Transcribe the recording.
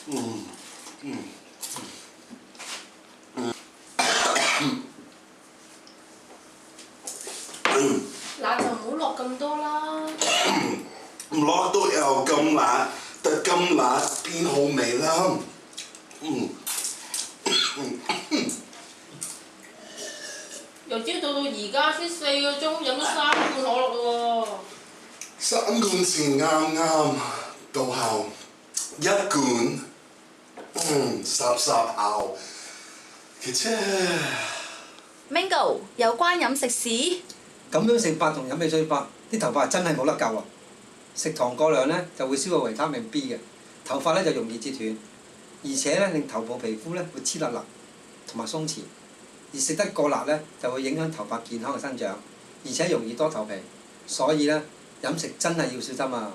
辣就唔好落咁多啦。唔落都有咁辣，得咁辣邊好味啦。由朝到而家先4個鐘，飲咗3罐可樂咯3罐先啱啱到後1罐，霎後嘅啫。Mingo 有關飲食事。咁樣食法同飲汽水法，啲頭髮真係冇得救啊！食糖過量呢，就會消耗維他命 B 嘅，頭髮呢就容易折斷，而且呢令頭部皮膚呢會黐粒粒同埋鬆弛。而食得過辣呢，就會影響頭髮健康嘅生長，而且容易多頭皮，所以呢，飲食真係要小心啊！